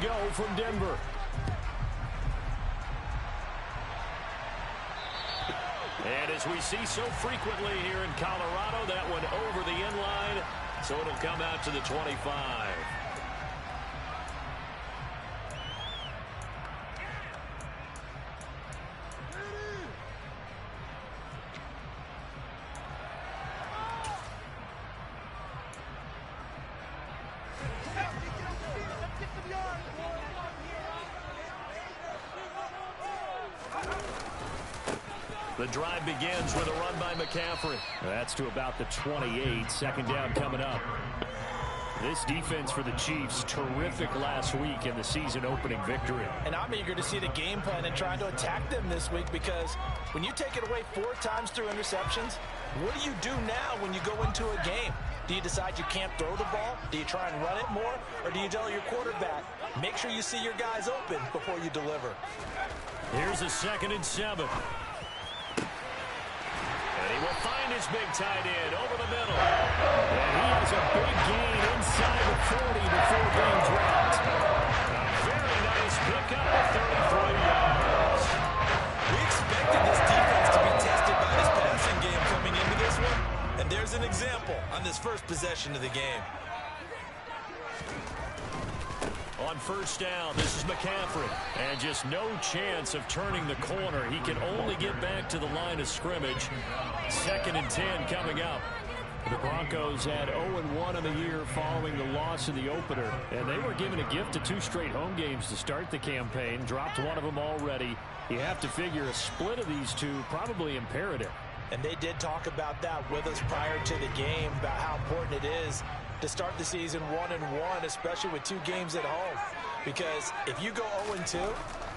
go from Denver. And as we see so frequently here in Colorado, that one over the end line, so it'll come out to the 25. The drive begins with a run by McCaffrey. That's to about the 28. Second down coming up. This defense for the Chiefs, terrific last week in the season-opening victory. And I'm eager to see the game plan and trying to attack them this week, because when you take it away 4 times through interceptions, what do you do now when you go into a game? Do you decide you can't throw the ball? Do you try and run it more? Or do you tell your quarterback, make sure you see your guys open before you deliver? Here's a 2nd and 7. And he will find his big tight end over the middle. And he has a big gain inside the 40 before being dropped. A very nice pickup of 33 yards. We expected this defense to be tested by this passing game coming into this one. And there's an example on this first possession of the game. On first down, this is McCaffrey. And just no chance of turning the corner. He can only get back to the line of scrimmage. 2nd and 10 coming up. The Broncos had 0-1 in the year following the loss in the opener. And they were given a gift of 2 straight home games to start the campaign. Dropped one of them already. You have to figure a split of these two probably imperative. And they did talk about that with us prior to the game, about how important it is to start the season 1-1, especially with 2 games at home. Because if you go 0-2,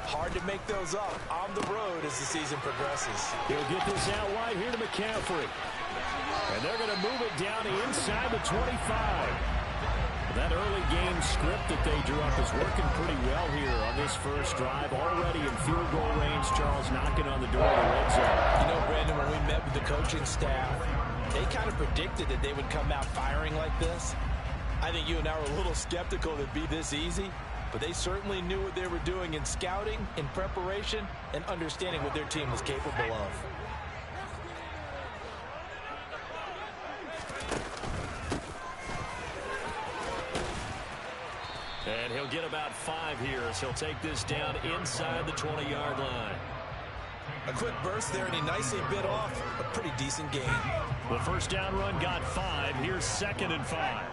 hard to make those up on the road as the season progresses. He'll get this out wide here to McCaffrey. And they're going to move it down inside the 25. That early game script that they drew up is working pretty well here on this first drive. Already in field goal range, Charles knocking on the door of the red zone. You know, Brandon, when we met with the coaching staff, they kind of predicted that they would come out firing like this. I think you and I were a little skeptical it'd be this easy, but they certainly knew what they were doing in scouting, in preparation, and understanding what their team was capable of. And he'll get about 5 here as he'll take this down inside the 20-yard line. A quick burst there, and he nicely bit off a pretty decent gain. The first down run got 5. Here's 2nd and 5.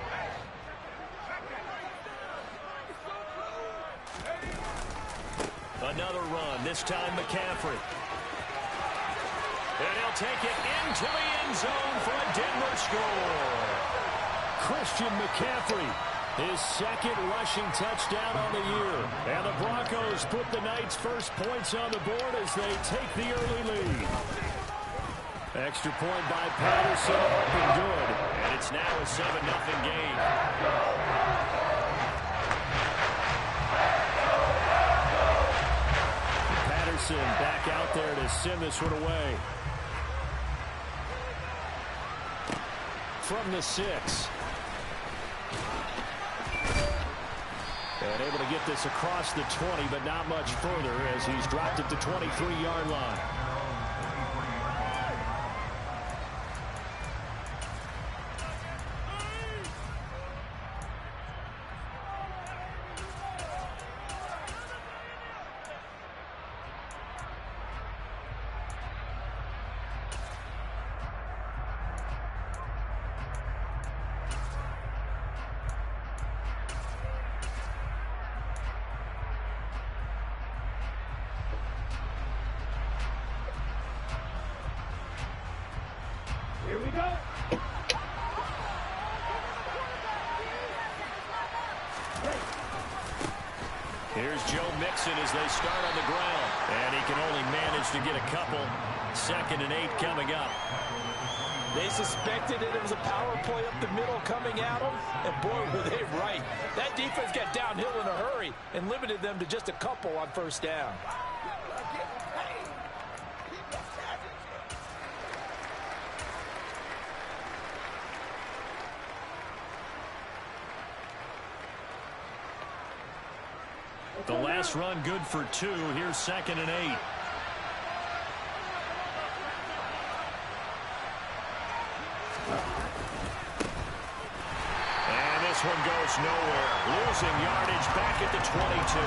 Another run, this time McCaffrey. And he'll take it into the end zone for a Denver score. Christian McCaffrey, his 2nd rushing touchdown on the year. And the Broncos put the Knights' first points on the board as they take the early lead. Extra point by Patterson, up and good. And it's now a 7-0 game. Patterson back out there to send this one away. From the 6. And able to get this across the 20, but not much further as he's dropped it to 23-yard line. Here we go. Here's Joe Mixon as they start on the ground. And he can only manage to get a couple. 2nd and 8 coming up. They suspected that it was a power play up the middle coming at them, and boy, were they right. That defense got downhill in a hurry and limited them to just a couple on first down. The last run good for 2. Here's 2nd and 8. And this one goes nowhere. Losing yardage back at the 22.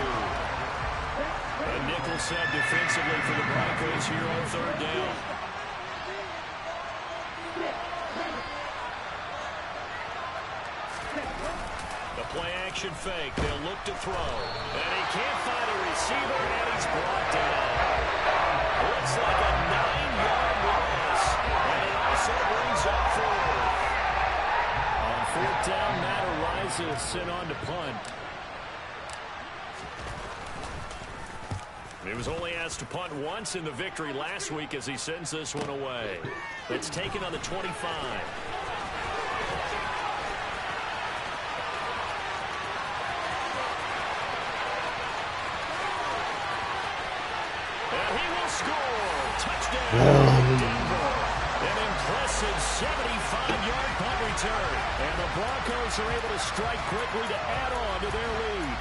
A nickel sub defensively for the Broncos here on 3rd down. Play-action fake. They'll look to throw. And he can't find a receiver, and he's brought down. Looks like a 9-yard loss. And it also brings up 4th. On 4th down, Matt Araiza is sent on to punt. He was only asked to punt once in the victory last week as he sends this one away. It's taken on the 25. Denver. An impressive 75-yard punt return. And the Broncos are able to strike quickly to add on to their lead.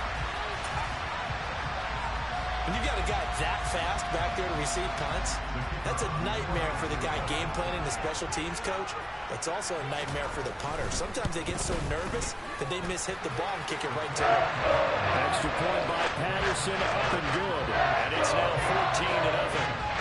When you've got a guy that fast back there to receive punts, that's a nightmare for the guy game planning, the special teams coach. It's also a nightmare for the punter. Sometimes they get so nervous that they hit the ball and kick it right to them. Extra point by Patterson, up and good. And it's now 14-0.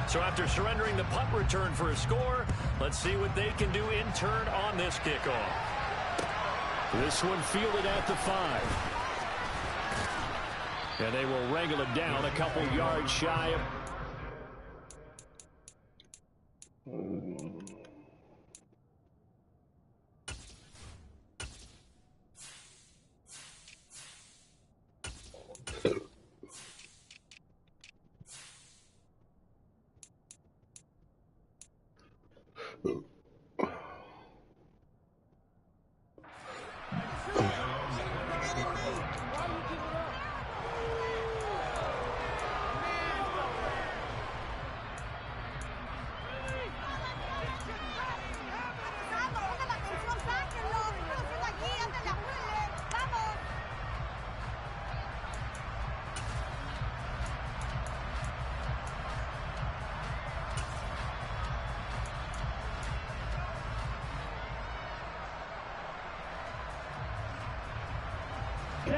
So after surrendering the punt return for a score, let's see what they can do in turn on this kickoff. This one fielded at the 5. And they will wrangle it down a couple yards shy of...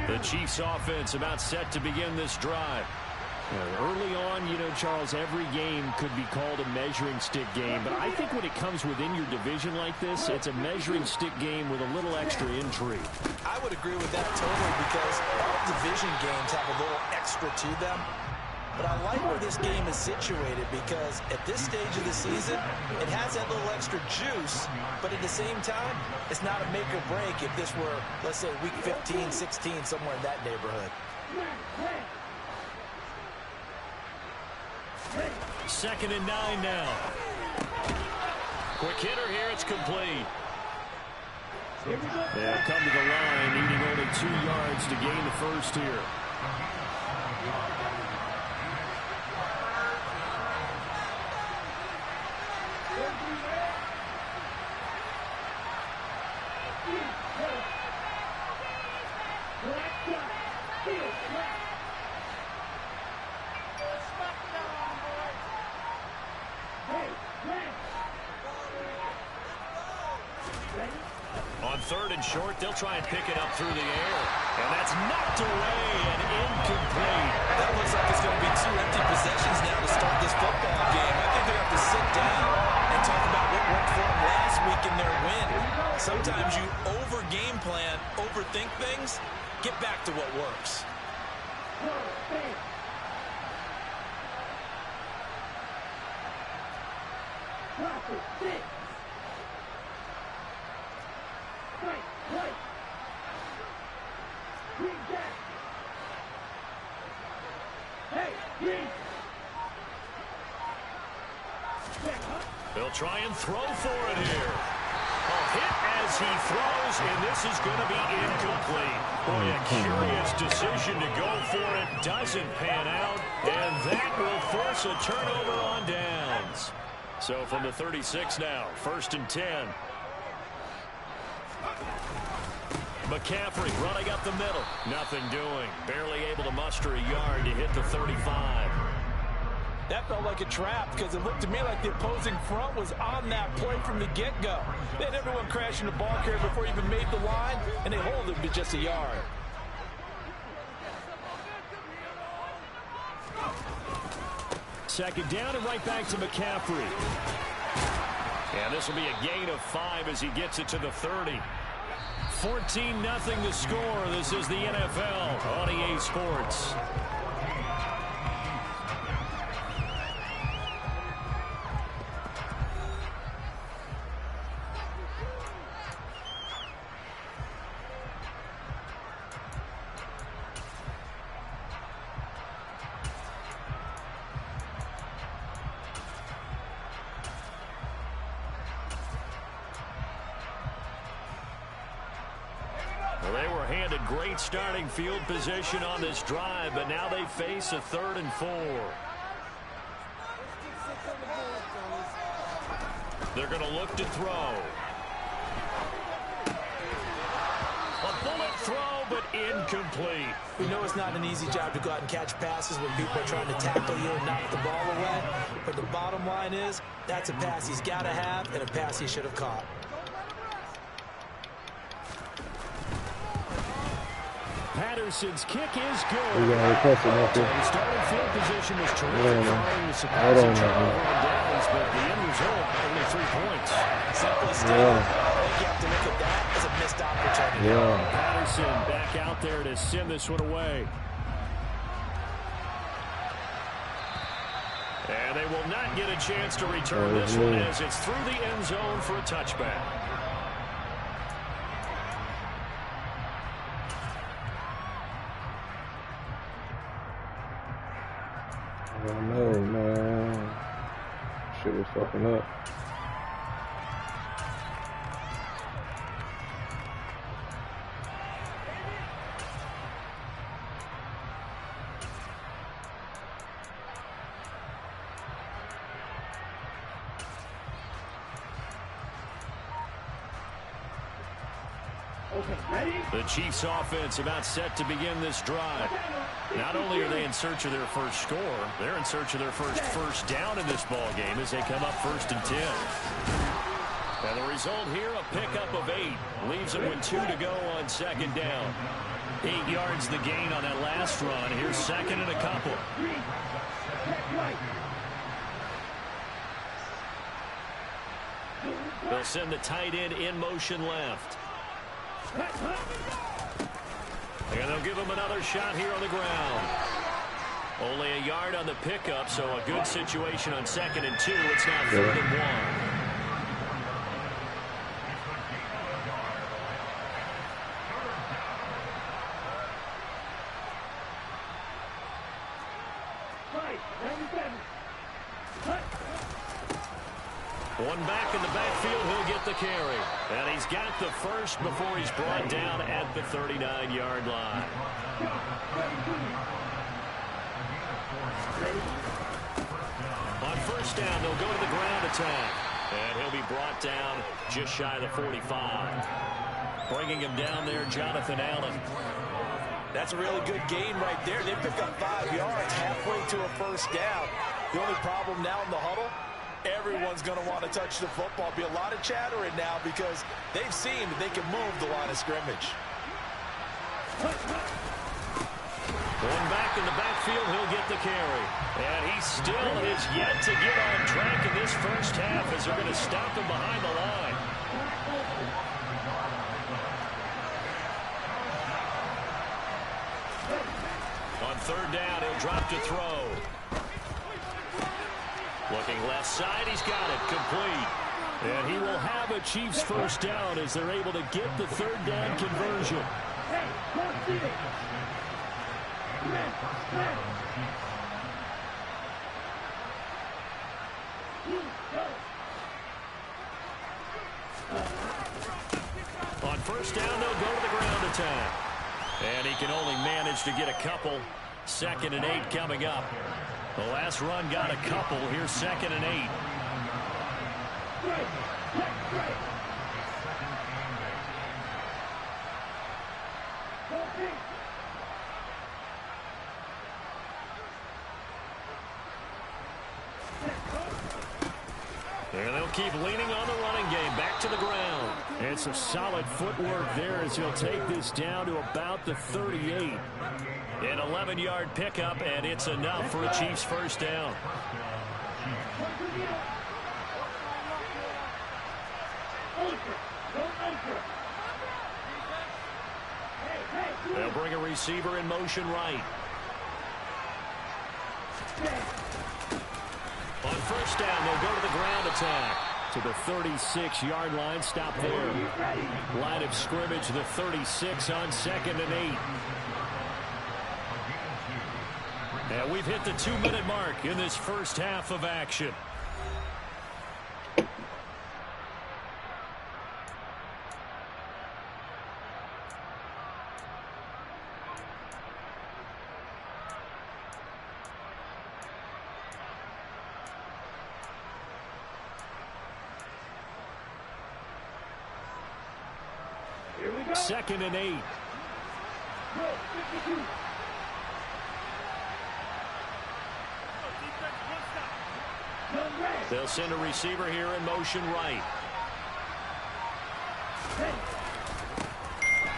The Chiefs offense about set to begin this drive. Early on, you know, Charles, every game could be called a measuring stick game. But I think when it comes within your division like this, it's a measuring stick game with a little extra intrigue. I would agree with that totally because all division games have a little extra to them. But I like where this game is situated because at this stage of the season, it has that little extra juice, but at the same time, it's not a make or break if this were, let's say, week 15, 16, somewhere in that neighborhood. 2nd and 9 now. Quick hitter here, it's complete. They'll come to the line, needing only 2 yards to gain the first here. On 3rd and short, they'll try and pick it up through the air. And that's knocked away and incomplete. That looks like it's going to be 2 empty possessions now to start this football game. I think they have to sit down and talk about what worked for them last week in their win. Sometimes you over-game plan, overthink things. Get back to what works. They'll try and throw for it here. A hit as he throws, and this is going to be incomplete. Boy, a curious decision to go for it. Doesn't pan out, and that will force a turnover on downs. So from the 36 now, 1st and 10. McCaffrey running up the middle. Nothing doing. Barely able to muster a yard to hit the 35. That felt like a trap because it looked to me like the opposing front was on that play from the get-go. They had everyone crashing the ball carrier before he even made the line, and they hold him to just a yard. Second down and right back to McCaffrey. And this will be a gain of 5 as he gets it to the 30. 14-0 the score. This is the NFL on EA Sports. Well, they were handed great starting field position on this drive, but now they face a 3rd and 4. They're going to look to throw. A bullet throw, but incomplete. We know it's not an easy job to go out and catch passes when people are trying to tackle you and knock the ball away. But the bottom line is, that's a pass he's got to have and a pass he should have caught. Patterson's kick is good. The starting field position was terrific. I don't know. But the end result, only 3 points. Simply stated, I think you have to look at that as a missed opportunity. Patterson back out there to send this one away. And they will not get a chance to return this one as it's through the end zone for a touchback. I don't know, man. Shit was fucking up. The Chiefs offense about set to begin this drive. Not only are they in search of their first score, they're in search of their first down in this ball game as they come up 1st and 10. And the result here, a pickup of 8. Leaves them with 2 to go on 2nd down. 8 yards the gain on that last run. Here's 2nd and a couple. They'll send the tight end in motion left. And they'll give him another shot here on the ground. Only a yard on the pickup, so a good situation on 2nd and 2. It's now 3rd and 1. One back in the backfield, he'll get the carry. And he's got the first before he's brought down at the 39-yard line. On 1st down, they'll go to the ground attack. And he'll be brought down just shy of the 45. Bringing him down there, Jonathan Allen. That's a really good gain right there. They pick up 5 yards halfway to a 1st down. The only problem now in the huddle, everyone's going to want to touch the football. Be a lot of chattering now because they've seen that they can move the line of scrimmage. One back in the backfield, he'll get the carry. And he still is yet to get on track in this first half as they're going to stop him behind the line. On 3rd down, he'll drop to throw. Looking left side, he's got it, complete. And he will have a Chiefs first down as they're able to get the 3rd down conversion. first down, they'll go to the ground attack. And he can only manage to get a couple. 2nd and 8 coming up. The last run got a couple. Here's 2nd and 8. And they'll keep leaning on the running game. Back to the ground. And some solid footwork there as he'll take this down to about the 38. An 11-yard pickup, and it's enough for a Chiefs first down. They'll bring a receiver in motion right. On first down, they'll go to the ground attack. To the 36-yard line. Stop there. Line of scrimmage, the 36 on 2nd and 8. And we've hit the 2-minute mark in this first half of action. Here we go. 2nd and 8. They'll send a receiver here in motion right.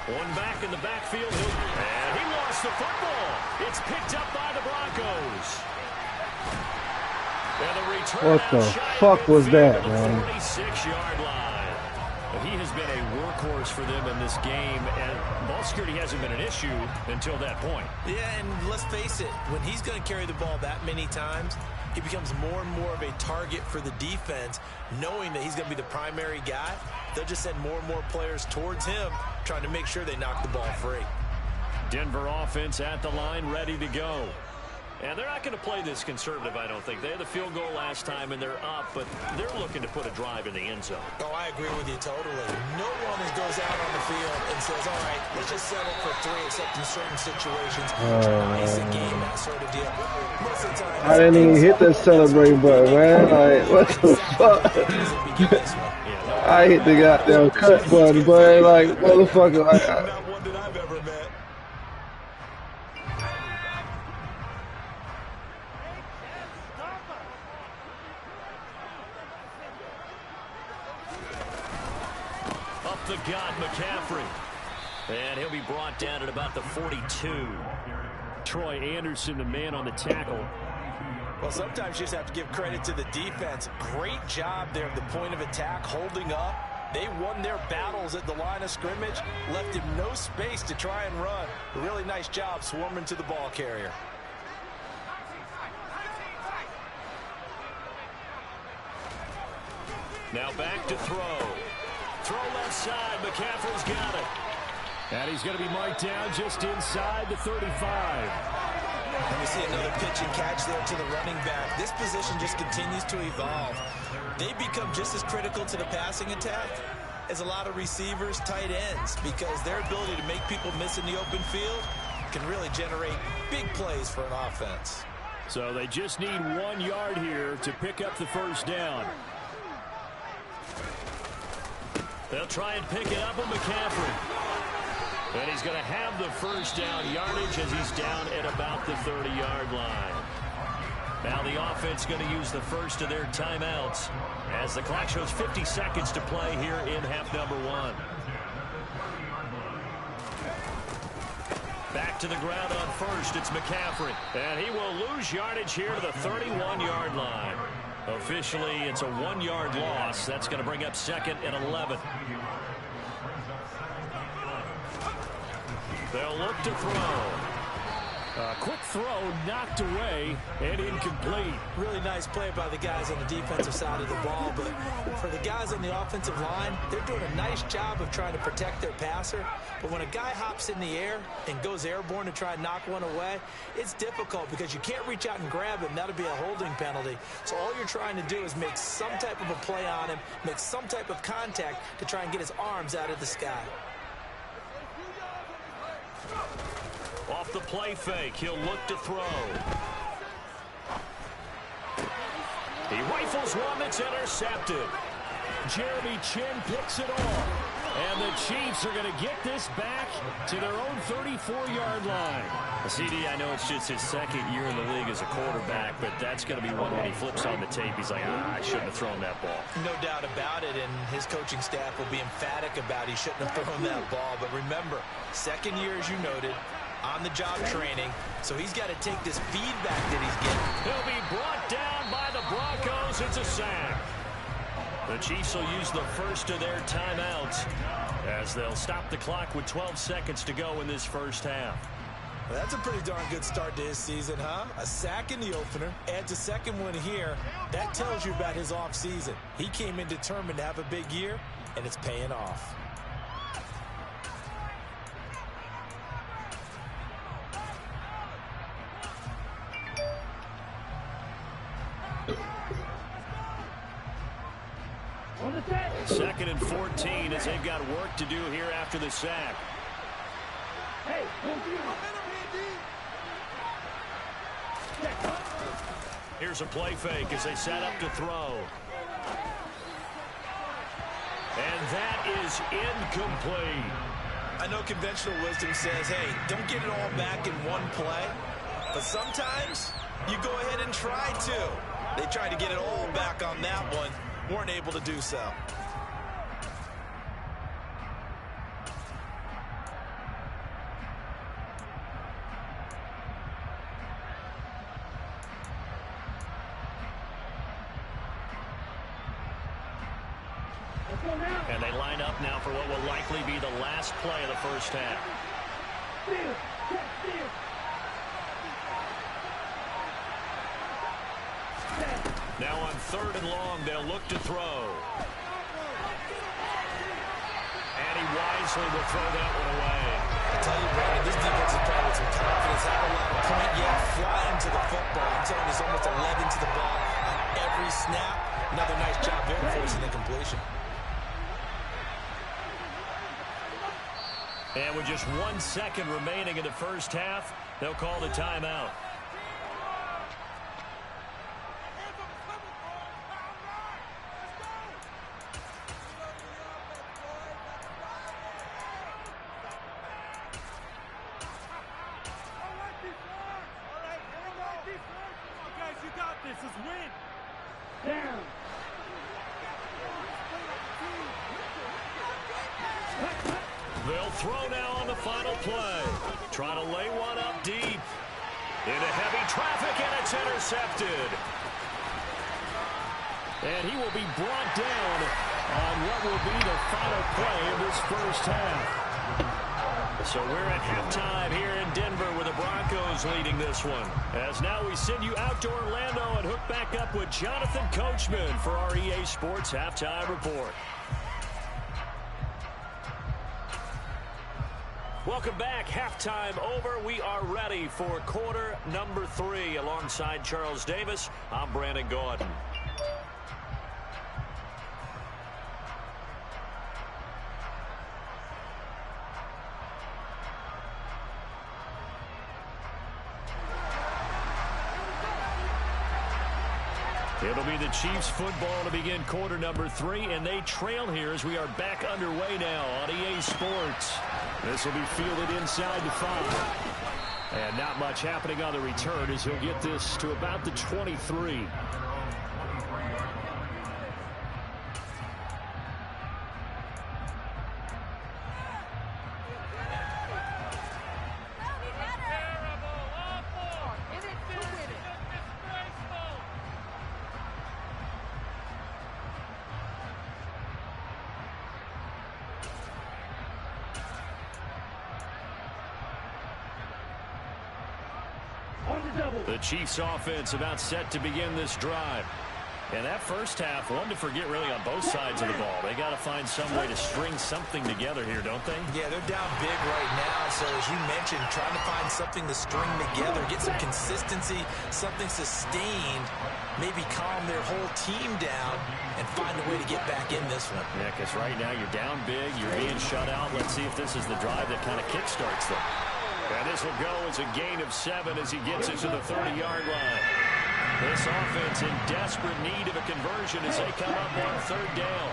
One back in the backfield. And he lost the football. It's picked up by the Broncos. And the return What the fuck was that, man? 46-yard line. He has been a workhorse for them in this game, and ball security hasn't been an issue until that point. Yeah, and let's face it, when he's going to carry the ball that many times, he becomes more and more of a target for the defense, knowing that he's going to be the primary guy. They'll just send more and more players towards him, trying to make sure they knock the ball free. Denver offense at the line, ready to go. And they're not going to play this conservative, I don't think. They had the field goal last time, and they're up, but they're looking to put a drive in the end zone. Oh, I agree with you totally. No one goes out on the field and says, all right, let's just settle for 3, except in certain situations. Ice a game, that sort of deal. Most of the time, I didn't even hit the celebrate button, man. Like, what the fuck? I hit the goddamn cut button, but like, motherfucker, like, Not one that I've ever met. Up the gut, McCaffrey. And he'll be brought down at about the 42. Troy Anderson, the man on the tackle. Well, sometimes you just have to give credit to the defense. Great job there at the point of attack, holding up. They won their battles at the line of scrimmage, left him no space to try and run. A really nice job swarming to the ball carrier. Now back to throw. Throw left side. McCaffrey's got it. And he's going to be marked down just inside the 35. And we see another pitch and catch there to the running back. This position just continues to evolve. They become just as critical to the passing attack as a lot of receivers, tight ends, because their ability to make people miss in the open field can really generate big plays for an offense. So they just need 1 yard here to pick up the first down. They'll try and pick it up with McCaffrey. And he's going to have the first down yardage as he's down at about the 30-yard line. Now the offense going to use the first of their timeouts as the clock shows 50 seconds to play here in half number 1. Back to the ground on first. It's McCaffrey. And he will lose yardage here to the 31-yard line. Officially, it's a 1-yard loss. That's going to bring up 2nd and 11. They'll look to throw. A quick throw knocked away and incomplete. Really nice play by the guys on the defensive side of the ball, but for the guys on the offensive line, they're doing a nice job of trying to protect their passer. But when a guy hops in the air and goes airborne to try and knock one away, it's difficult because you can't reach out and grab him. That'll be a holding penalty. So all you're trying to do is make some type of a play on him, make some type of contact to try and get his arms out of the sky. Off the play fake, he'll look to throw. He rifles one that's intercepted. Jeremy Chin picks it off. And the Chiefs are going to get this back to their own 34-yard line. CD, I know it's just his second year in the league as a quarterback, but that's going to be one when he flips on the tape. He's like, I shouldn't have thrown that ball. No doubt about it, and his coaching staff will be emphatic about he shouldn't have thrown that ball. But remember, second year, as you noted, on-the-job training, so he's got to take this feedback that he's getting. He'll be brought down by the Broncos. It's a sack. The Chiefs will use the first of their timeouts as they'll stop the clock with 12 seconds to go in this first half. Well, that's a pretty darn good start to his season, huh? A sack in the opener, adds a second one here. That tells you about his offseason. He came in determined to have a big year, and it's paying off. Second and 14 as they've got work to do here after the sack. Here's a play fake as they set up to throw. And that is incomplete. I know conventional wisdom says, hey, don't get it all back in one play. But sometimes you go ahead and try to. They tried to get it all back on that one. Weren't able to do so. And they line up now for what will likely be the last play of the first half. Now on third and long, they'll look to throw. And he wisely will throw that one away. I tell you, Brandon, this defense is playing with some confidence. Haven't allowed a point yet. Flying to the football. I'm telling you, it's almost 11 to the ball on every snap. Another nice job there forcing the completion. And with just 1 second remaining in the first half, they'll call the timeout. They'll throw now on the final play. Trying to lay one up deep. Into heavy traffic, and it's intercepted. And he will be brought down on what will be the final play of this first half. So we're at halftime here in Denver with the Broncos leading this one. As now we send you out to Orlando and hook back up with Jonathan Coachman for our EA Sports Halftime Report. Welcome back. Halftime over. We are ready for quarter number 3. Alongside Charles Davis, I'm Brandon Gordon. It'll be the Chiefs football to begin quarter number 3, and they trail here as we are back underway now on EA Sports. This will be fielded inside the 5. And not much happening on the return as he'll get this to about the 23. The Chiefs offense about set to begin this drive. And that first half, one to forget really on both sides of the ball. They got to find some way to string something together here, don't they? Yeah, they're down big right now. So as you mentioned, trying to find something to string together, get some consistency, something sustained, maybe calm their whole team down and find a way to get back in this one. Yeah, because right now you're down big, you're being shut out. Let's see if this is the drive that kind of kickstarts them. And this will go as a gain of 7 as he gets it to the 30-yard line. This offense in desperate need of a conversion as they come up on 3rd down.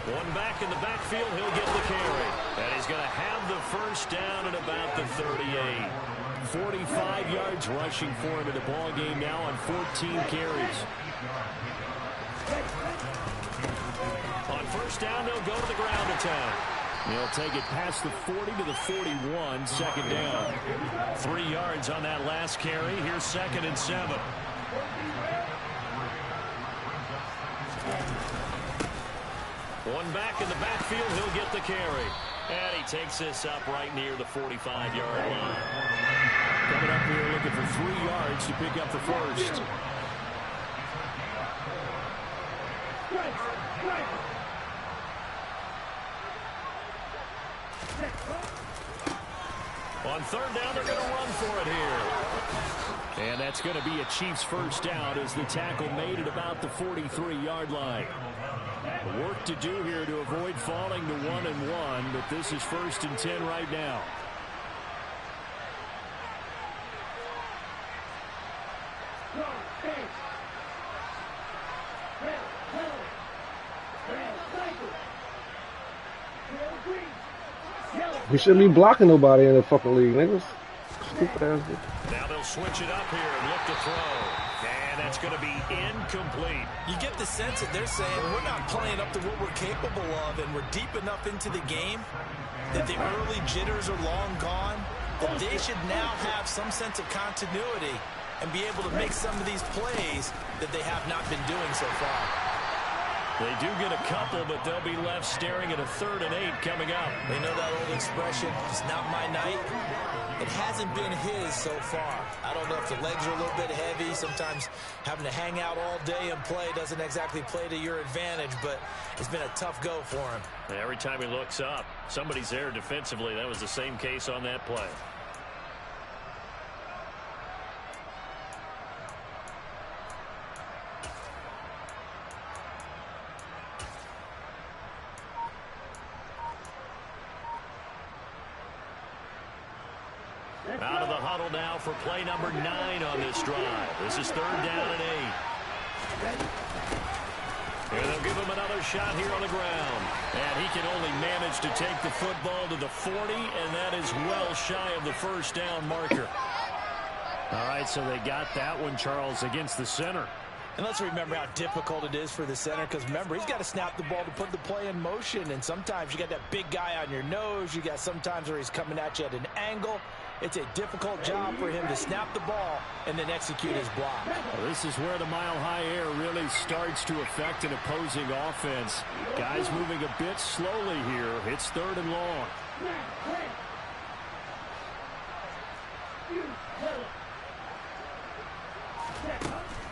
One back in the backfield, he'll get the carry. And he's going to have the 1st down at about the 38. 45 yards rushing for him in the ball game now on 14 carries. On 1st down, they'll go to the ground attack. He'll take it past the 40 to the 41, 2nd down. 3 yards on that last carry. Here's 2nd and 7. One back in the backfield, he'll get the carry. And he takes this up right near the 45-yard line. Coming up here looking for 3 yards to pick up the 1st. On 3rd down, they're going to run for it here. And that's going to be a Chiefs 1st down as the tackle made at about the 43-yard line. Work to do here to avoid falling to 1-1, but this is 1st and 10 right now. We shouldn't be blocking nobody in the fucking league, niggas. Stupid ass. Now they'll switch it up here and look to throw. And that's going to be incomplete. You get the sense that they're saying we're not playing up to what we're capable of, and we're deep enough into the game that the early jitters are long gone, that they should now have some sense of continuity and be able to make some of these plays that they have not been doing so far. They do get a couple, but they'll be left staring at a 3rd and 8 coming up. They know that old expression, it's not my night. It hasn't been his so far. I don't know if the legs are a little bit heavy. Sometimes having to hang out all day and play doesn't exactly play to your advantage, but it's been a tough go for him. And every time he looks up, somebody's there defensively. That was the same case on that play. Out of the huddle now for play number 9 on this drive. This is 3rd down and 8. And they'll give him another shot here on the ground. And he can only manage to take the football to the 40, and that is well shy of the 1st down marker. All right, so they got that one, Charles, against the center. And let's remember how difficult it is for the center, because remember, he's got to snap the ball to put the play in motion, and sometimes you got that big guy on your nose. You got sometimes where he's coming at you at an angle. It's a difficult job for him to snap the ball and then execute his block. Well, this is where the mile-high air really starts to affect an opposing offense. Guys moving a bit slowly here. It's 3rd and long.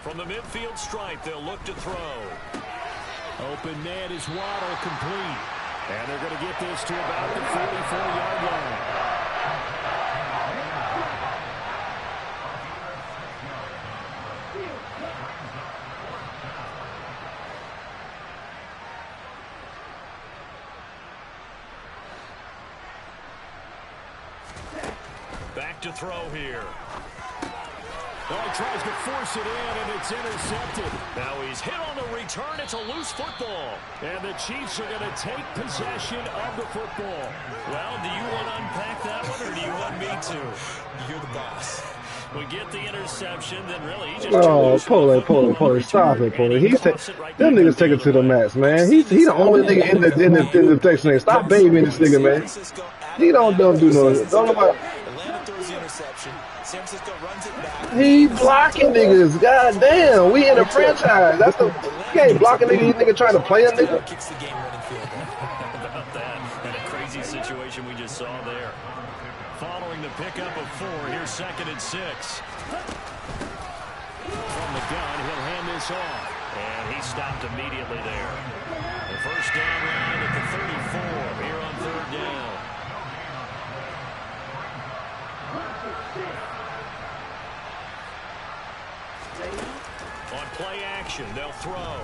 From the midfield stripe, they'll look to throw. Open man is Waddle, complete. And they're going to get this to about the 44-yard line. Back to throw here. Oh, he tries to force it in, and it's intercepted. Now he's hit on the return. It's a loose football. And the Chiefs are going to take possession of the football. Well, do you want to unpack that one, or do you want me to? You're the boss. We get the interception, then really he just... Oh, Pole, stop it, Pole. Them niggas take it to the max, man. He's the only nigga in the Texas. Stop babying this nigga, man. He don't do no... Don't nobody... Atlanta throws the interception. San Francisco runs it back. He blocking niggas. God damn. We in a franchise. That's the... He ain't blocking nigga. He nigga trying to play a nigga. Kicks the game-winning field goal. About that. And a crazy situation we just saw there. Following the pickup of 4, here's 2nd and 6. From the gun, he'll hand this off. And he stopped immediately there. The 1st down line at the 34 here on 3rd down. On play action, they'll throw.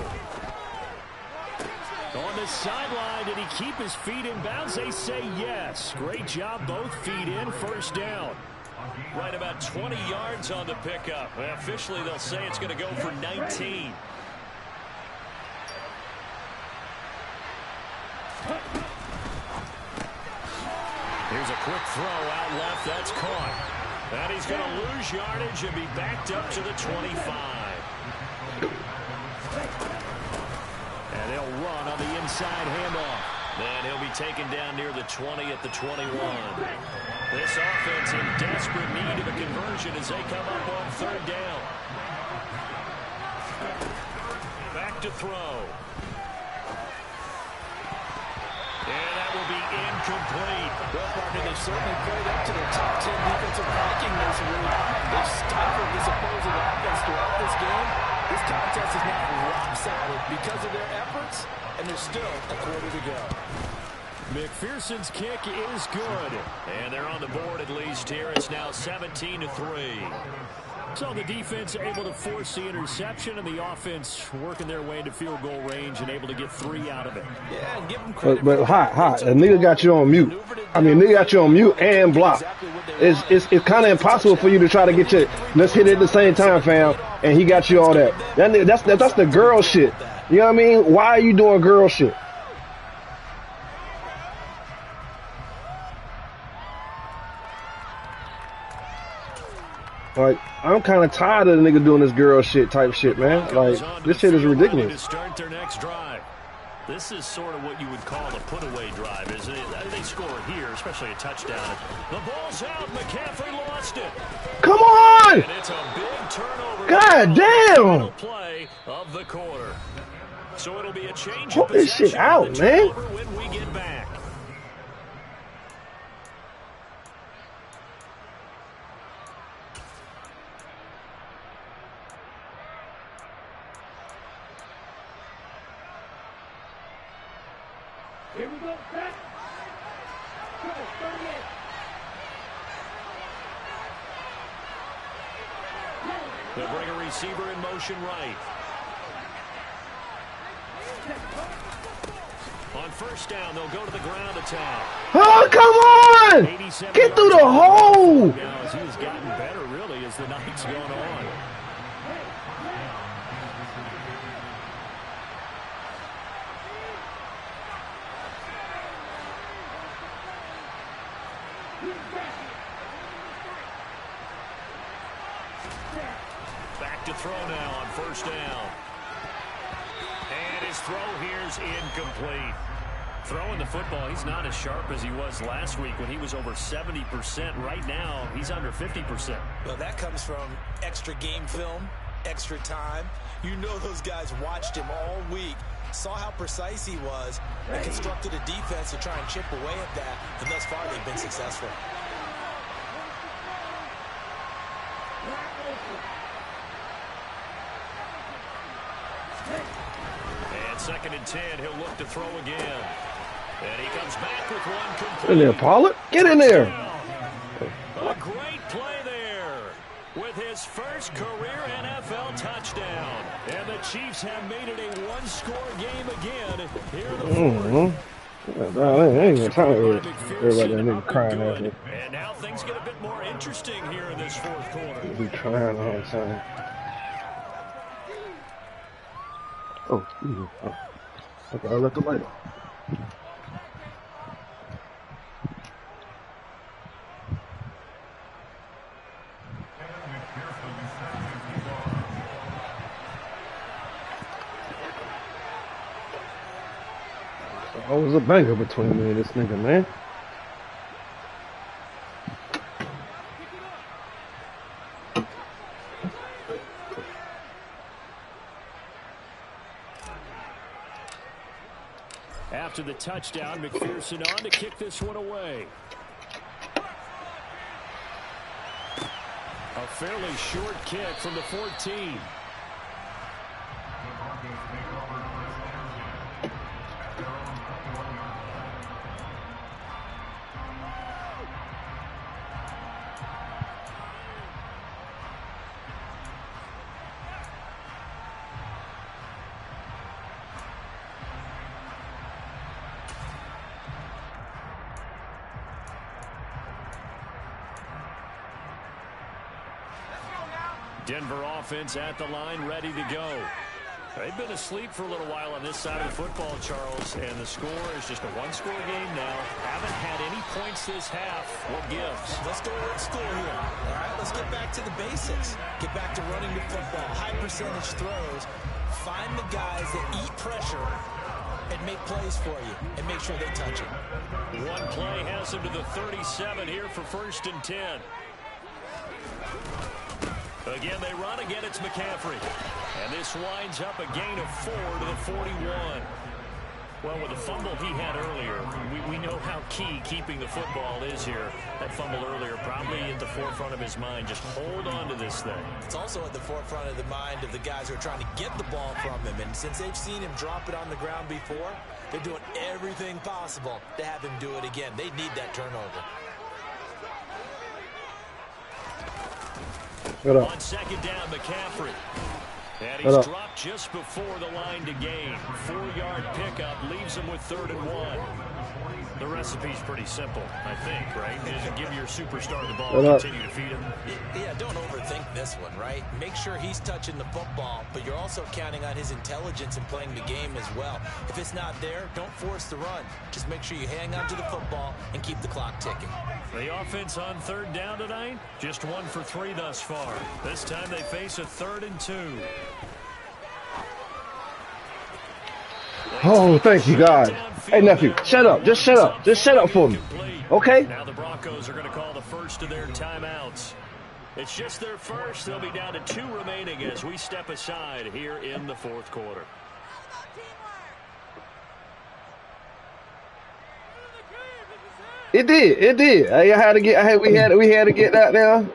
On the sideline, did he keep his feet in bounds? They say yes. Great job, both feet in, first down. Right about 20 yards on the pickup. Well, officially, they'll say it's going to go for 19. Here's a quick throw out left. That's caught. And he's going to lose yardage and be backed up to the 25. And they'll run on the inside handoff. And he'll be taken down near the 20 at the 21. This offense in desperate need of a conversion as they come up on third down. Back to throw. And that will be incomplete. Well, partner, they've certainly played up to their top 10 defensive ranking this week. They've stifled this opposing offense throughout this game. This contest is now rock solid because of their efforts, and there's still a quarter to go. McPherson's kick is good. And they're on the board at least here. It's now 17-3. So the defense able to force the interception, and the offense working their way into field goal range and able to get 3 out of it. Yeah, and give them credit. But hot. A nigga got you on mute. I mean, nigga got you on mute and block. It's kind of impossible for you to try to get your let's hit it at the same time, fam. And he got you all that. That's the girl shit. You know what I mean? Why are you doing girl shit? Like, I'm kind of tired of the nigga doing this girl shit type shit, man. Like, this shit is ridiculous. To start their next drive. This is sort of what you would call a put-away drive, isn't it? They score here, especially a touchdown. The ball's out. McCaffrey lost it. Come on! And it's a big turnover. God damn! Play of the quarter. So it'll be a change. Put this shit out, man. When we get back. Here we go, set. Go, 38. They'll bring a receiver in motion right. On first down, they'll go to the ground attack. Oh, come on! Get through the hole! Now, as he's gotten better, really, as the night's gone on. Back to throw now on first down. And his throw here's incomplete. Throwing the football, he's not as sharp as he was last week when he was over 70%. Right now, he's under 50%. Well, that comes from extra game film, extra time. You know those guys watched him all week, saw how precise he was, and constructed a defense to try and chip away at that, and thus far they've been successful. And 2nd and 10, he'll look to throw again. And he comes back with one complete. In there, Pollard. Get in there. A great play there with his first career NFL touchdown. And the Chiefs have made it a one-score game again here in the fourth. I ain't got time to everybody that nigga crying at me. And now things get a bit more interesting here in this fourth quarter. Be crying all the time. Oh, okay, I left the light on. There's always a banger between me and this nigga, man. After the touchdown, McPherson on to kick this one away. A fairly short kick from the 14. Denver offense at the line, ready to go. They've been asleep for a little while on this side of the football, Charles, and the score is just a one-score game now. Haven't had any points this half. What gives? Let's go old school here. All right, let's get back to the basics. Get back to running the football, high percentage throws. Find the guys that eat pressure and make plays for you and make sure they touch it. One play has him to the 37 here for 1st and 10. Again, they run. Again, it's McCaffrey. And this winds up a gain of 4 to the 41. Well, with the fumble he had earlier, we know how key keeping the football is here. That fumble earlier probably at the forefront of his mind. Just hold on to this thing. It's also at the forefront of the mind of the guys who are trying to get the ball from him. And since they've seen him drop it on the ground before, they're doing everything possible to have him do it again. They need that turnover. On 2nd down, McCaffrey. And he's dropped just before the line to gain. 4-yard pickup leaves him with 3rd and 1. The recipe's pretty simple, I think, right? Just give your superstar the ball and continue to feed him. Yeah, don't overthink this one, right? Make sure he's touching the football, but you're also counting on his intelligence in playing the game as well. If it's not there, don't force the run. Just make sure you hang on to the football and keep the clock ticking. The offense on 3rd down tonight, just 1 for 3 thus far. This time they face a 3rd and 2. Oh, thank you, God. Hey, nephew, shut up. Just shut up. Just shut up for me. Okay? Now the Broncos are going to call the first of their timeouts. It's just their first. They'll be down to 2 remaining as we step aside here in the 4th quarter. It did. It did. We had to get that now.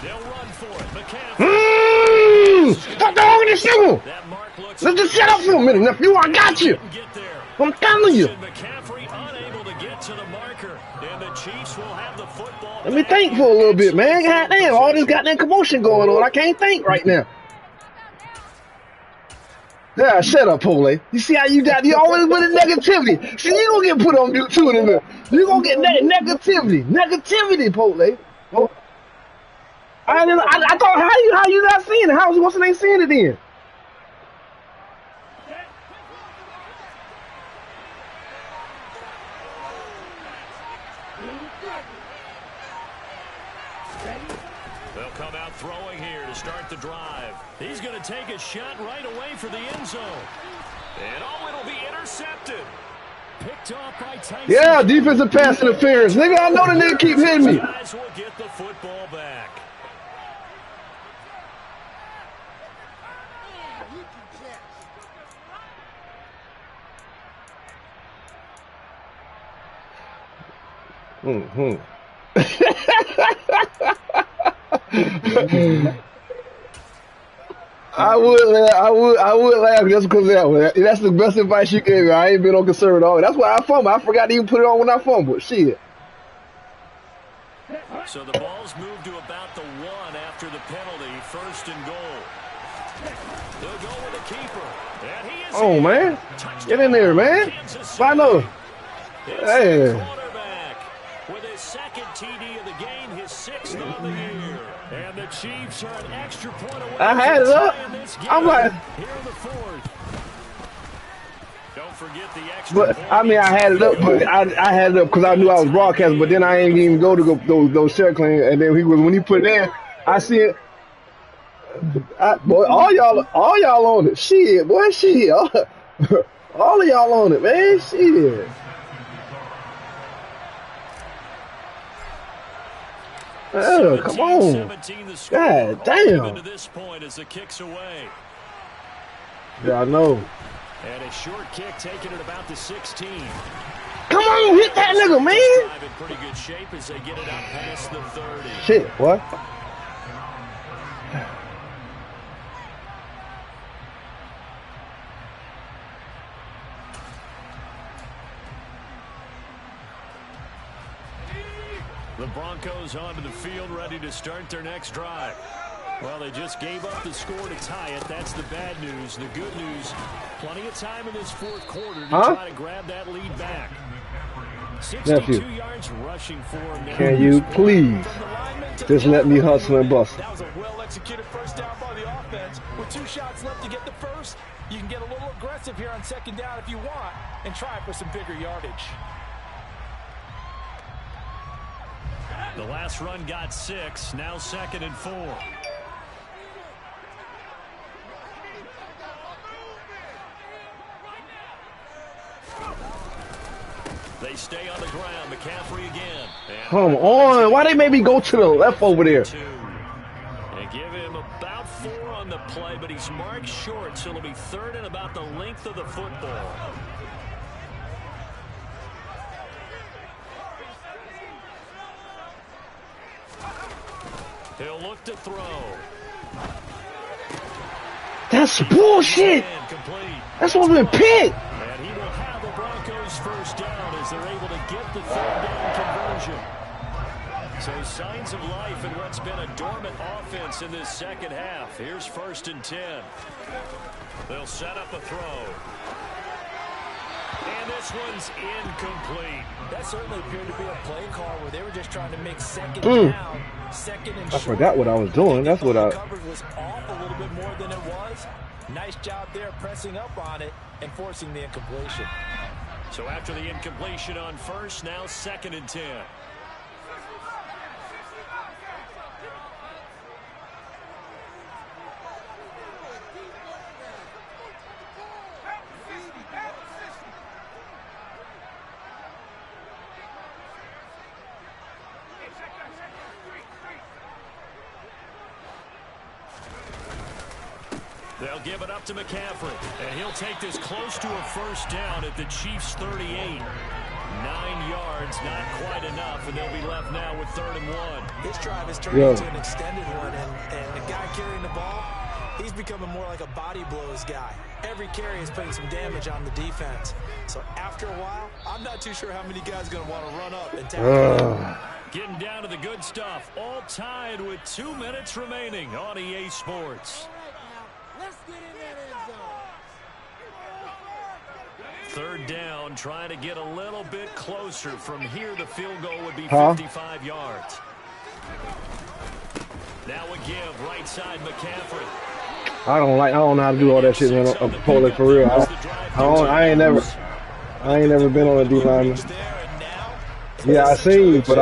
They'll run for it. McCaffrey. Stop the organization. Let's just shut up for a minute, nephew. I got you. I'm telling you. McCaffrey unable to get to the marker, and the Chiefs will have the football. Let me think for a little bit, man. Goddamn, all this goddamn commotion going on. I can't think right now. Yeah, shut up, Pole. You see how you always with the negativity. See, you gonna get put on mute too in a minute. You gonna get negativity, Pole. Oh. I thought, how you not seeing it? What's the name seeing it then? They'll come out throwing here to start the drive. He's going to take a shot right away for the end zone. And it'll be intercepted. Picked off by Tyson. Yeah, defensive pass interference. Nigga, I know the nigga keep hitting me. Guys will get the football back. I would laugh just because of that one. That's the best advice you gave me. I ain't been on concern at all. That's why I fumbled. I forgot to even put it on when I fumbled. Shit. So the ball's moved to about the 1 after the penalty. 1st and goal. They'll go with the keeper. And he is oh, man. Get in there, man. I know. Hey. Quarterback with his 2nd TD of the game, his 6th on the year. And the Chiefs are an extra point away. I had it up. I'm like. Here in the 4th. Don't forget the extra. But I mean, I had it up, but I had it up because I knew I was broadcasting. But then I ain't even go to those share claims. And then when he put it in, I see it. Boy, all y'all on it. Shit, boy, shit. All of y'all on it, man. Shit. Oh, come on. God damn. This point as the kick's away. Yeah, I know. And a short kick taken at about the 16. Come on, hit that nigga, man. In pretty good shape as they get it out past the 30. Shit, what? The Broncos onto the field ready to start their next drive. Well, they just gave up the score to tie it. That's the bad news. The good news, plenty of time in this fourth quarter to try to grab that lead back. 62 yards rushing for him now. Can you please just let me hustle and bust? That was a well-executed first down by the offense. With 2 shots left to get the first, you can get a little aggressive here on second down if you want and try for some bigger yardage. The last run got 6. Now 2nd and 4. They stay on the ground. McCaffrey again. Come on. Why they made me go to the left over there? They give him about 4 on the play, but he's marked short, so it'll be 3rd and about the length of the football. He'll look to throw. That's bullshit. That's supposed to be picked. And he will have the Broncos first down as they're able to get the 3rd down conversion. So signs of life in what's been a dormant offense in this second half. Here's 1st and 10. They'll set up a throw. And this one's incomplete. That certainly appeared to be a play call where they were just trying to make second down, second and short. I forgot what I was doing. That's what I... coverage was off a little bit more than it was. Nice job there pressing up on it and forcing the incompletion. So after the incompletion on first, now 2nd and 10. They'll give it up to McCaffrey, and he'll take this close to a first down at the Chiefs' 38. 9 yards, not quite enough, and they'll be left now with 3rd and 1. This drive has turned into an extended one, and the guy carrying the ball, he's becoming more like a body blows guy. Every carry is putting some damage on the defense. So after a while, I'm not too sure how many guys are going to want to run up and tackle him. Getting down to the good stuff, all tied with 2 minutes remaining on EA Sports. Let's get in that end zone. 3rd down, trying to get a little bit closer. From here, the field goal would be 55 yards. Now a give, right side McCaffrey. I don't know how to do all that shit, man. I'm totally for real. I ain't never been on a D lineman. Yeah, I seen you, but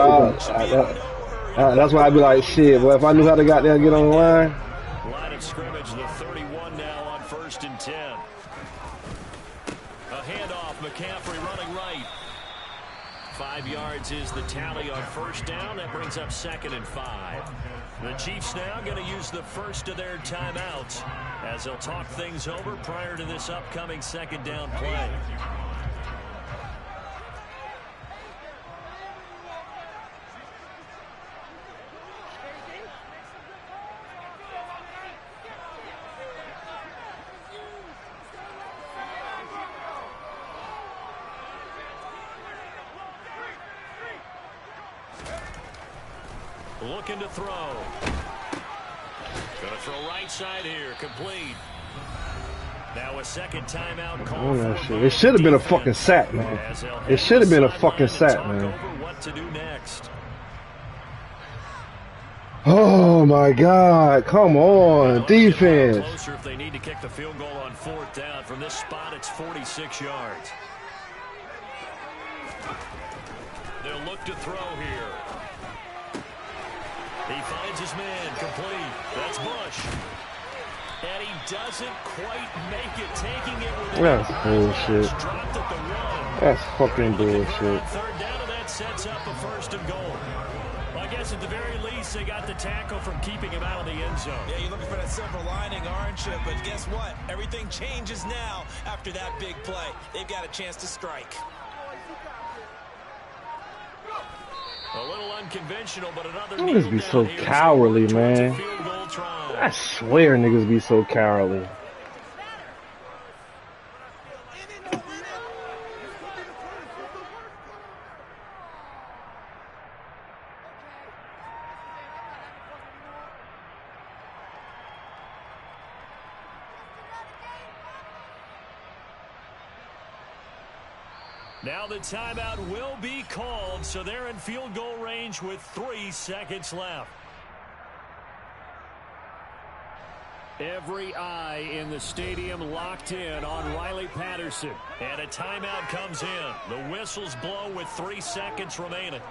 that's why I'd be like, shit. Well, if I knew how to get on the line. Line of scrimmage, the 31 now on 1st and 10. A handoff, McCaffrey running right. 5 yards is the tally on first down. That brings up 2nd and 5. The Chiefs now going to use the first of their timeouts as they'll talk things over prior to this upcoming 2nd down play. Looking to throw. Going to throw right side here. Complete. Now a 2nd timeout call. It should have been a fucking sack, man. It should have been a fucking sack, man. What to do next. Oh my God! Come on, defense. Closer if they need to kick the field goal on 4th down. From this spot, it's 46 yards. They'll look to throw here. He finds his man, complete. That's Bush. And he doesn't quite make it, taking it with That's bullshit. dropped at the 1. That's fucking bullshit. 3rd down, and that sets up a 1st and goal. Well, I guess at the very least, they got the tackle from keeping him out of the end zone. Yeah, you're looking for that silver lining, aren't you? But guess what? Everything changes now after that big play. They've got a chance to strike. A little unconventional, but another Niggas be so cowardly, man. I swear niggas be so cowardly. Now the timeout will be called, so they're in field goal range with 3 seconds left. Every eye in the stadium locked in on Riley Patterson. And a timeout comes in. The whistles blow with 3 seconds remaining.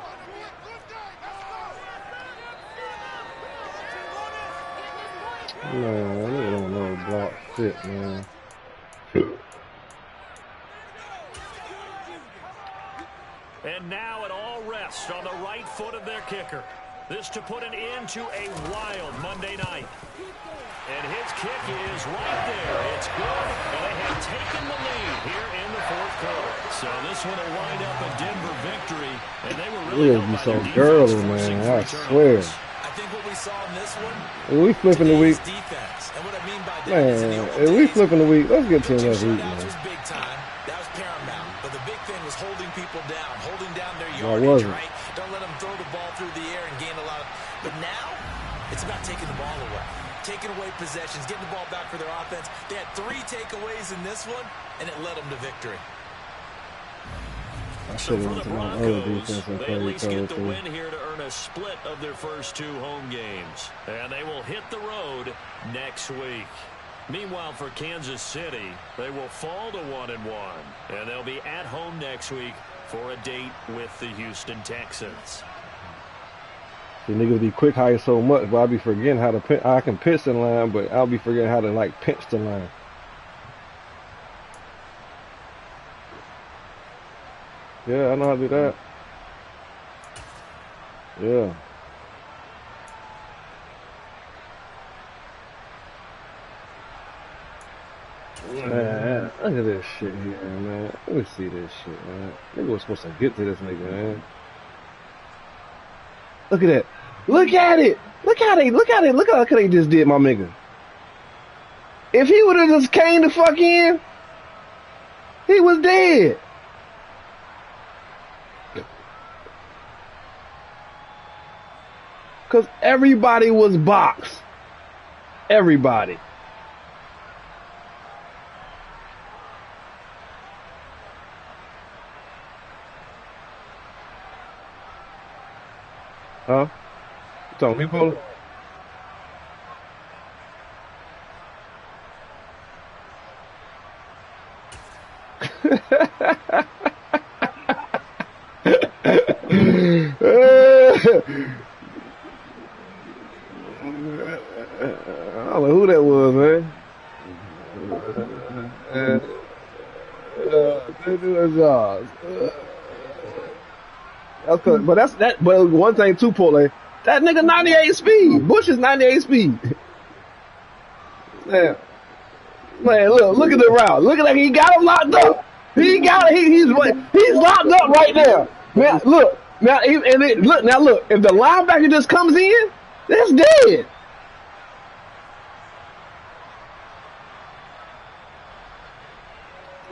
Man, they don't know block shit, man. And now it all rests on the right foot of their kicker. This to put an end to a wild Monday night. And his kick is right there. It's good, and they have taken the lead here in the fourth quarter. So this one will wind up a Denver victory, and they were really be so girly, man. I swear. I think what we saw in this one, we flipping the week. Defense. And what I mean by that Man, if we flipping the week, let's get to the next week, man. was big time. That was paramount. But the big thing was holding people down, holding down their No, it yardage, wasn't. right? Don't let them throw the ball through the air and gain a lot. But now, it's about taking the ball away. Taking away possessions, getting the ball back for their offense. They had 3 takeaways in this one, and it led them to victory. I So should for have the went to my other Broncos, defense and they at played least cover get the too. win here to earn a split of their first 2 home games. And they will hit the road next week. Meanwhile, for Kansas City, they will fall to 1-1. And they'll be at home next week for a date with the Houston Texans. The niggas be quick hire so much, but I be forgetting how to I can pitch the line, but I'll be forgetting how to like pinch the line. Yeah, I know how to do that. Yeah. Man, look at this shit here, man. Let me see this shit, man. Nigga was supposed to get to this nigga, man. Look at that. Look at it. Look how they just did my nigga. If he would have just came the fuck in, he was dead. Cause everybody was boxed. Everybody. Huh? You talking to me, Polo? I don't know who that was, man. But one thing too, Pole, that nigga 98 speed. Bush is 98 speed. Man, look at the route. Look at that. He got him locked up. He's locked up right there. Man, look. Now, look. If the linebacker just comes in, that's dead.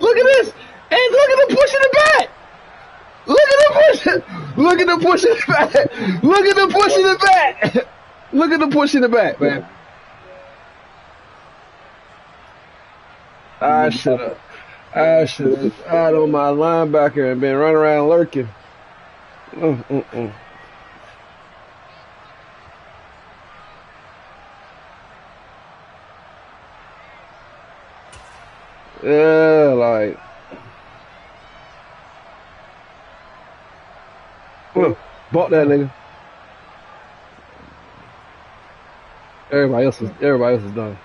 Look at this. And look at him pushing it back. Look at him pushing. Look at him pushing it back. Look at him pushing it back. Look at him pushing it back, man. I should have had on my linebacker and been running around lurking. Yeah, like. Bought that nigga. Everybody else is done.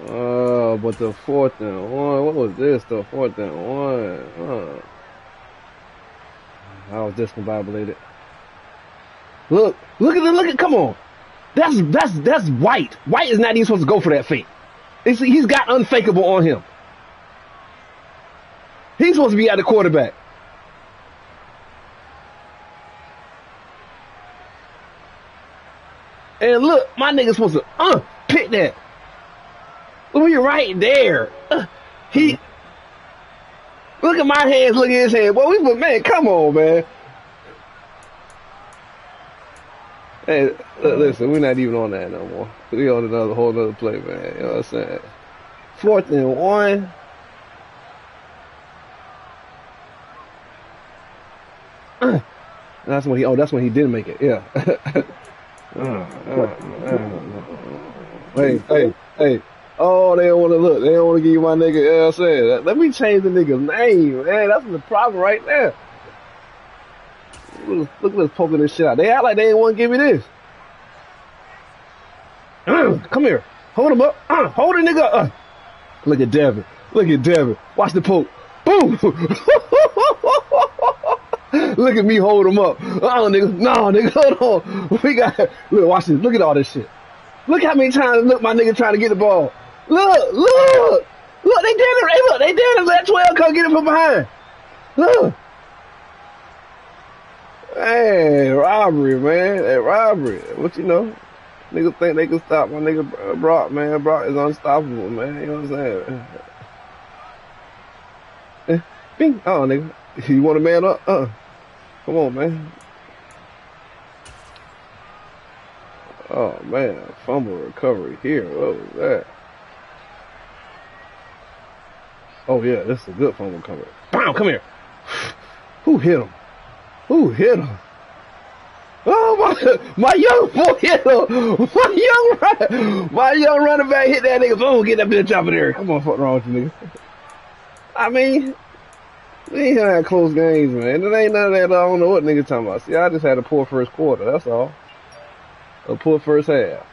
Oh, but the 4th and 1. What was this? The 4th and 1. I was discombobulated. Look at. Come on. That's White. White is not even supposed to go for that fake. He's got unfakeable on him. He's supposed to be at the quarterback. And look, my nigga's supposed to pick that. Look, you're right there. Look at my hands, look at his hands. Boy, man, come on, man. Hey, look, listen, we're not even on that no more. We on whole other play, man. You know what I'm saying? 4th and 1. That's when he. Oh, that's when he didn't make it. Yeah. Hey, hey, hey. Oh, they don't want to look. They don't want to give you my nigga. You know what I'm saying? Let me change the nigga's name, man. That's the problem right there. Look at this poking this shit out. They act like they didn't want to give me this. Come here. Hold him up. Hold the nigga up. Look at Devin. Look at Devin. Watch the poke. Boom. Look at me hold him up. Oh, nigga. No, nigga. Hold on. We got. Look, watch this. Look at all this shit. Look how many times look my nigga trying to get the ball. Look. Look, they did it. Hey, look, they did it. Let 12 come get it from behind. Look. Hey, robbery, man. Hey, robbery. What you know? Niggas think they can stop my nigga Brock, man. Brock is unstoppable, man. You know what I'm saying? Bing. Oh, nigga. You want a man up? Come on, man. Oh, man. Fumble recovery here. What was that? Oh, yeah. This is a good fumble recovery. Bam! Come here. Who hit him? Who hit him? Oh, my young boy hit him. My young running back hit that nigga. Boom, get that bitch up in there. Come on, fuck wrong with you, nigga. I mean, we ain't had close games, man. It ain't none of that. I don't know what nigga talking about. See, I just had a poor first quarter. That's all. A poor first half.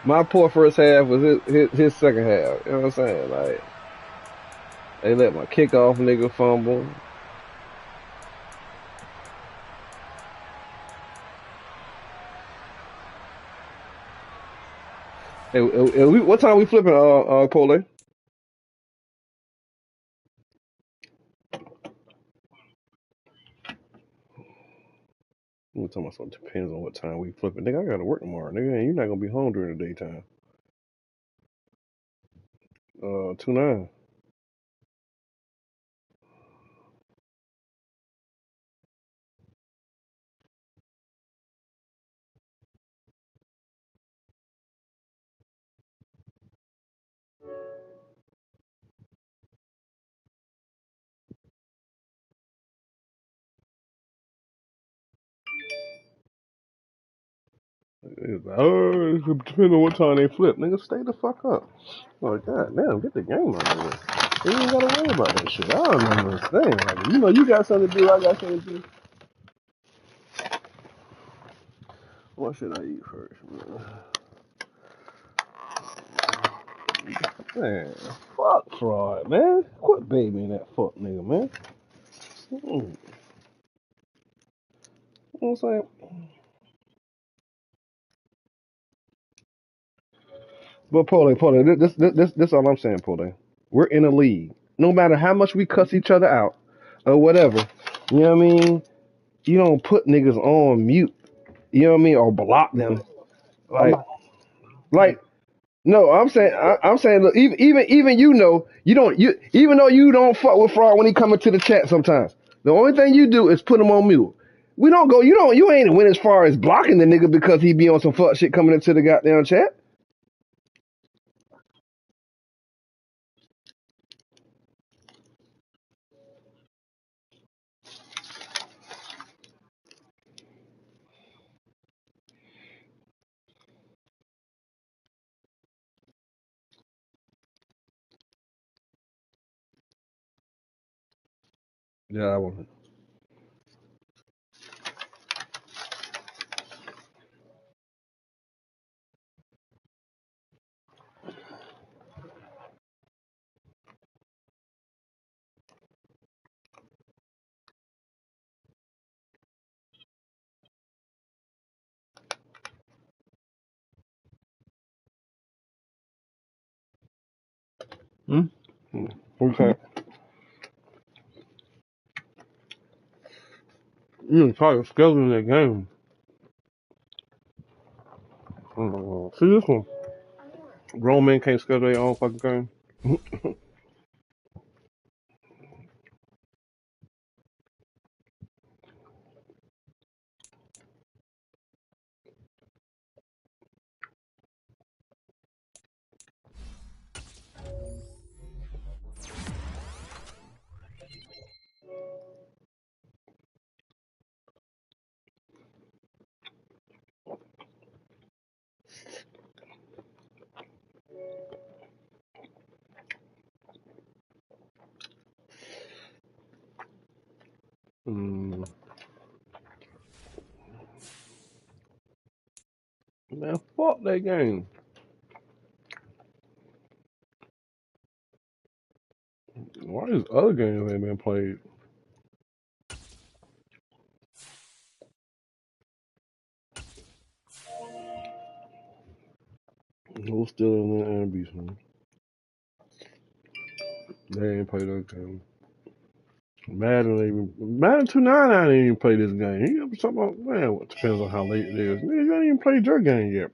My poor first half was his second half. You know what I'm saying? Like, they let my kickoff nigga fumble. Hey, what time we flipping, Pole? We talking about something depends on what time we flipping. Nigga, I gotta work tomorrow, nigga, and you're not gonna be home during the daytime. 2-9. Oh, it depends on what time they flip. Nigga, stay the fuck up. Like, god damn, get the game out of here. You ain't gotta worry about that shit. I don't understand. Like, you know, you got something to do, I got something to do. What should I eat first, man? Man, fuck fraud, man. Quit babying that fuck nigga, man. You know what I'm saying? But Paulie, this all I'm saying, Paulie. We're in a league. No matter how much we cuss each other out or whatever, you know what I mean? You don't put niggas on mute, you know what I mean, or block them. Like no, I'm saying, look, even you know, you don't, you even though you don't fuck with fraud when he come into the chat sometimes. The only thing you do is put him on mute. We don't go, you ain't went as far as blocking the nigga because he be on some fuck shit coming into the goddamn chat. Yeah, I want. Hmm? Okay. You ain't probably scheduling that game. See this one. Grown men can't schedule their own fucking game. Mm. Man, fuck that game. Why these other games ain't been played? Who's still in the NBC? Man? They ain't played that game. Madden 299 ain't even played this game. You know talking about, man, what depends on how late it is. Nigga, you ain't even played your game yet.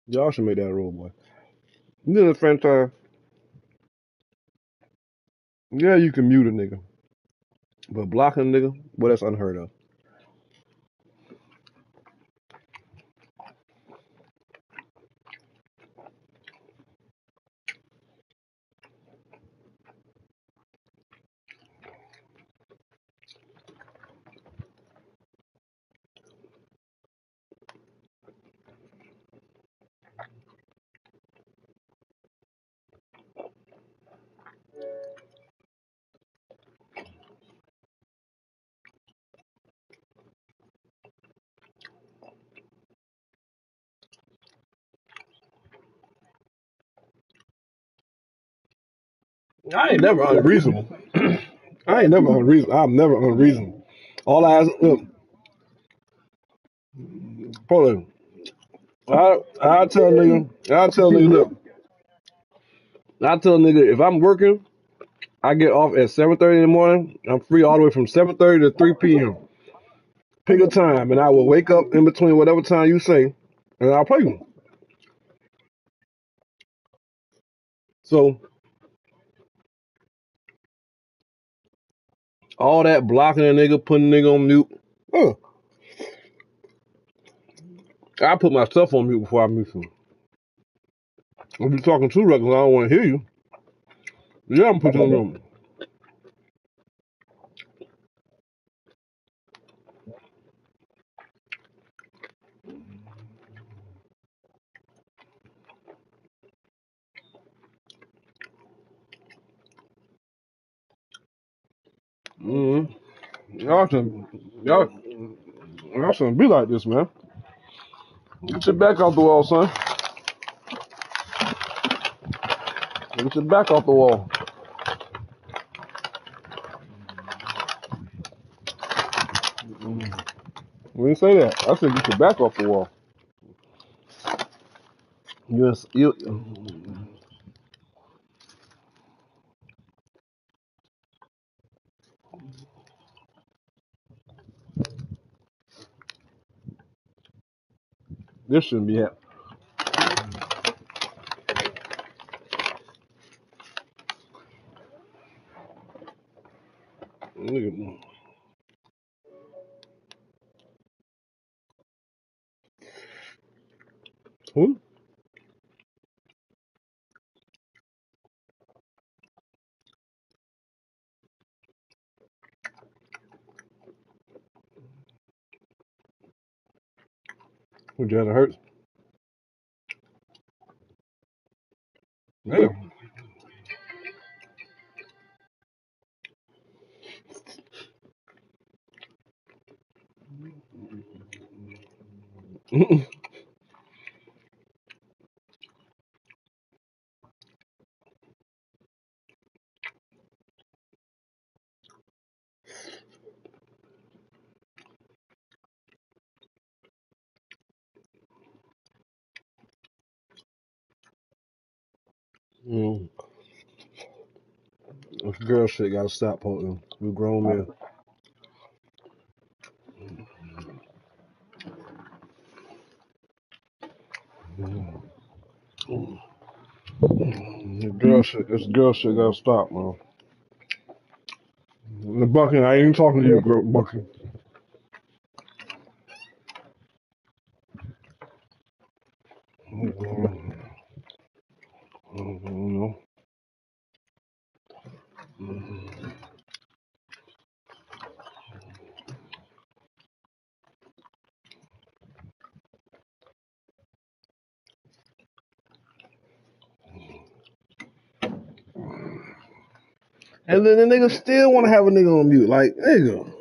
Y'all should make that rule, boy. You know the franchise. Yeah, you can mute a nigga. But blocking a nigga, well, that's unheard of. I ain't never unreasonable. I ain't never unreasonable. I'm never unreasonable. All I ask, look, Paulie, look, I tell a nigga, if I'm working, I get off at 7:30 in the morning. I'm free all the way from 7:30 to 3 p.m. Pick a time, and I will wake up in between whatever time you say, and I'll play you. So all that blocking a nigga, putting a nigga on mute, uh, I put myself on mute before I mute you. If you're talking too reckless, I don't want to hear you. Yeah, I'm putting you on mute. Y'all shouldn't, y'all, y'all shouldn't be like this, man. Get your back off the wall, son. Get your back off the wall. We didn't say that. I said get your back off the wall. You, this shouldn't be happening. Nigga, who? Who, Jalen Hurts? Damn. Mm, this girl shit gotta stop, Portland. We grown men. This girl shit gotta stop, man. The Bucky, I ain't even talking to you, girl, Bucky. You And then the nigga still want to have a nigga on mute. Like, nigga.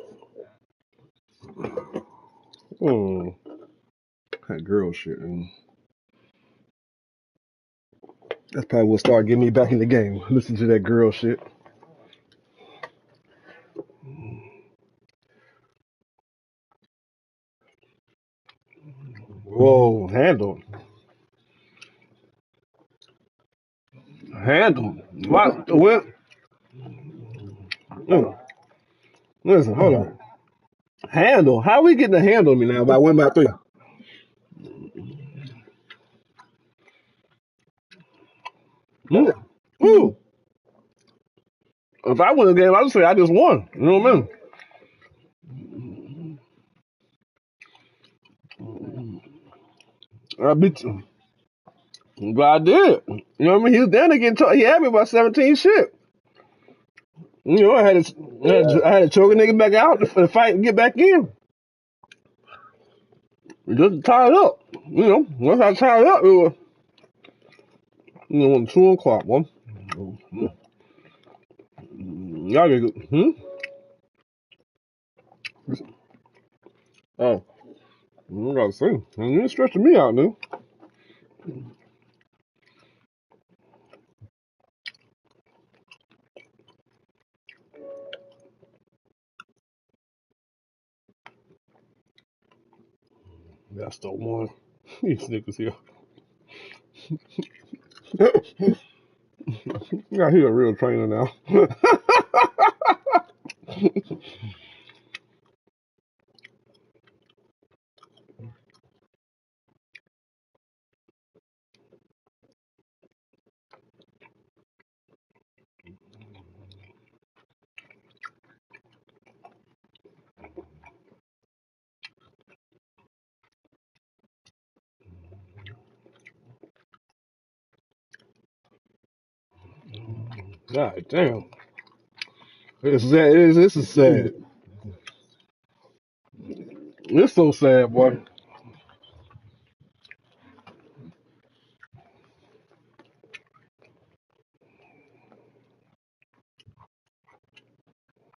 That girl shit, man. That's probably what started getting me back in the game. Listen to that girl shit. Whoa, handle. Handle. What? What? Listen, hold on. Handle. How we getting to handle me now by 1 by 3? Ooh. If I win the game, I'd say I just won. You know what I mean? I beat you. But I did. You know what I mean? He was down there getting he had me by 17 shit. You know, I had to choke a nigga back out to fight and get back in. Just tie it up. You know, once I tied it up, it was, 2 o'clock, boy. Y'all get good. Oh, I gotta see. You ain't stretching me out, dude. That's the one. These niggas here. Yeah, he a real trainer now. God damn. It's sad. This is sad. It's so sad, boy.